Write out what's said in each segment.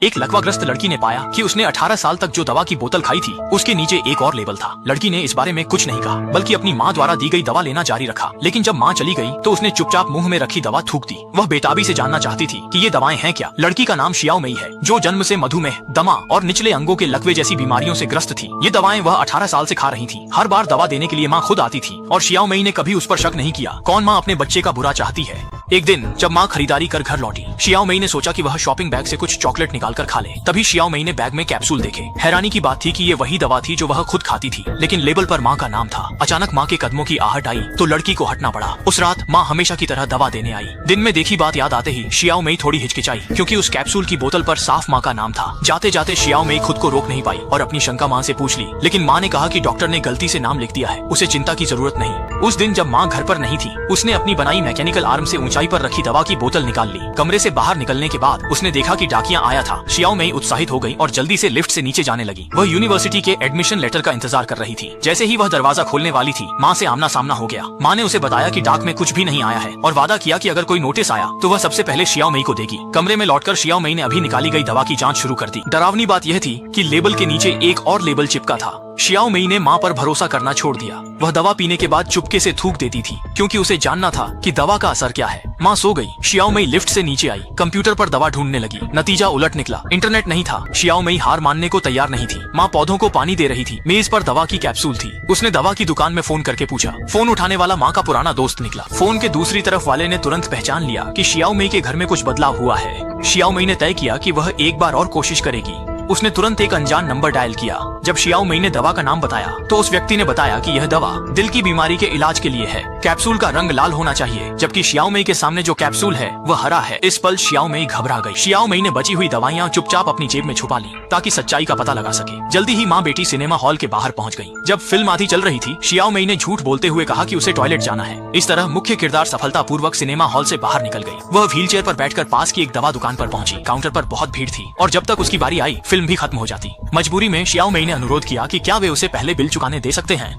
एक लकवाग्रस्त लड़की ने पाया कि उसने 18 साल तक जो दवा की बोतल खाई थी उसके नीचे एक और लेबल था। लड़की ने इस बारे में कुछ नहीं कहा बल्कि अपनी माँ द्वारा दी गई दवा लेना जारी रखा। लेकिन जब माँ चली गई तो उसने चुपचाप मुंह में रखी दवा थूक दी। वह बेताबी से जानना चाहती थी कि ये दवाएं हैं क्या। लड़की का नाम शियाओ मई है, जो जन्म से मधुमेह, दमा और निचले अंगों के लकवे जैसी बीमारियों से ग्रस्त थी। ये दवाएं वह 18 साल से खा रही थी। हर बार दवा देने के लिए माँ खुद आती थी और शियाओ मई ने कभी उस पर शक नहीं किया। कौन माँ अपने बच्चे का बुरा चाहती है। एक दिन जब माँ खरीदारी कर घर लौटी, शियाओ मई ने सोचा कि वह शॉपिंग बैग से कुछ चॉकलेट निकाल कर खा ले। तभी शियाओ मई ने बैग में कैप्सूल देखे। हैरानी की बात थी कि ये वही दवा थी जो वह खुद खाती थी, लेकिन लेबल पर माँ का नाम था। अचानक माँ के कदमों की आहट आई तो लड़की को हटना पड़ा। उस रात माँ हमेशा की तरह दवा देने आई। दिन में देखी बात याद आते ही शियाओ मई थोड़ी हिचकिचाई, क्योंकि उस कैप्सूल की बोतल पर साफ माँ का नाम था। जाते जाते शियाओ मई खुद को रोक नहीं पाई और अपनी शंका माँ से पूछ ली, लेकिन माँ ने कहा कि डॉक्टर ने गलती से नाम लिख दिया है, उसे चिंता की जरूरत नहीं। उस दिन जब माँ घर पर नहीं थी, उसने अपनी बनाई मैकेनिकल आर्म से ऊंचाई पर रखी दवा की बोतल निकाल ली। कमरे से बाहर निकलने के बाद उसने देखा कि डाकिया आया था। शियाओ मई उत्साहित हो गई और जल्दी से लिफ्ट से नीचे जाने लगी। वह यूनिवर्सिटी के एडमिशन लेटर का इंतजार कर रही थी। जैसे ही वह दरवाजा खोलने वाली थी, माँ से आमना सामना हो गया। माँ ने उसे बताया कि डाक में कुछ भी नहीं आया है और वादा किया कि अगर कोई नोटिस आया तो वह सबसे पहले शियाओ मई को देगी। कमरे में लौटकर शियाओ मई ने अभी निकाली गई दवा की जाँच शुरू कर दी। डरावनी बात यह थी कि लेबल के नीचे एक और लेबल चिपका था। शियाओ मई ने माँ पर भरोसा करना छोड़ दिया। वह दवा पीने के बाद चुपके से थूक देती थी, क्योंकि उसे जानना था कि दवा का असर क्या है। माँ सो गई। शियाओ मई लिफ्ट से नीचे आई, कंप्यूटर पर दवा ढूंढने लगी। नतीजा उलट निकला, इंटरनेट नहीं था। शियाओ मई हार मानने को तैयार नहीं थी। माँ पौधों को पानी दे रही थी। मेज पर दवा की कैप्सूल थी। उसने दवा की दुकान में फोन करके पूछा। फोन उठाने वाला माँ का पुराना दोस्त निकला। फोन के दूसरी तरफ वाले ने तुरंत पहचान लिया कि शियाओ मई के घर में कुछ बदलाव हुआ है। शियाओ मई ने तय किया कि वह एक बार और कोशिश करेगी। उसने तुरंत एक अनजान नंबर डायल किया। जब शियाओ मई ने दवा का नाम बताया तो उस व्यक्ति ने बताया कि यह दवा दिल की बीमारी के इलाज के लिए है। कैप्सूल का रंग लाल होना चाहिए, जबकि शियाओ मई के सामने जो कैप्सूल है वह हरा है। इस पल शियाओ मई घबरा गई। शियाओ मई ने बची हुई दवाइयाँ चुपचाप अपनी जेब में छुपा ली ताकि सच्चाई का पता लगा सके। जल्दी ही माँ बेटी सिनेमा हॉल के बाहर पहुँच गयी। जब फिल्म आधी चल रही थी, शियाओ मई ने झूठ बोलते हुए कहा कि उसे टॉयलेट जाना है। इस तरह मुख्य किरदार सफलतापूर्वक सिनेमा हॉल से बाहर निकल गई। वह व्हीलचेयर पर बैठकर पास की एक दवा दुकान पर पहुंची। काउंटर पर बहुत भीड़ थी और जब तक उसकी बारी आई फिल्म भी खत्म हो जाती। मजबूरी में शियाओ मई ने अनुरोध किया कि क्या वे उसे पहले बिल चुकाने दे सकते हैं।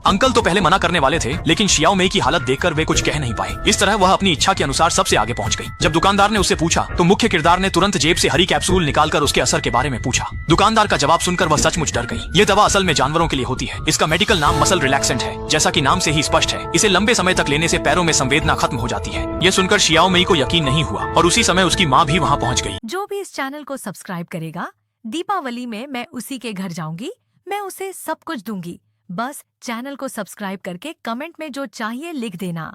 अंकल तो पहले मना करने वाले थे, लेकिन शियाओ मई की हालत देखकर वे कुछ कह नहीं पाए। इस तरह वह अपनी इच्छा के अनुसार सबसे आगे पहुंच गई। जब दुकानदार ने उससे पूछा तो मुख्य किरदार ने तुरंत जेब से हरी कैप्सूल निकालकर उसके असर के बारे में पूछा। दुकानदार का जवाब सुनकर वह सचमुच डर गई। ये दवा असल में जानवरों के लिए होती है। इसका मेडिकल नाम मसल रिलैक्सेंट है। जैसा कि नाम से ही स्पष्ट है, इसे लंबे समय तक लेने से पैरों में संवेदना खत्म हो जाती है। ये सुनकर शियाओ मई को यकीन नहीं हुआ और उसी समय उसकी माँ भी वहाँ पहुँच गयी। जो भी इस चैनल को सब्सक्राइब करेगा, दीपावली में मैं उसी के घर जाऊंगी, मैं उसे सब कुछ दूंगी। बस चैनल को सब्सक्राइब करके कमेंट में जो चाहिए लिख देना।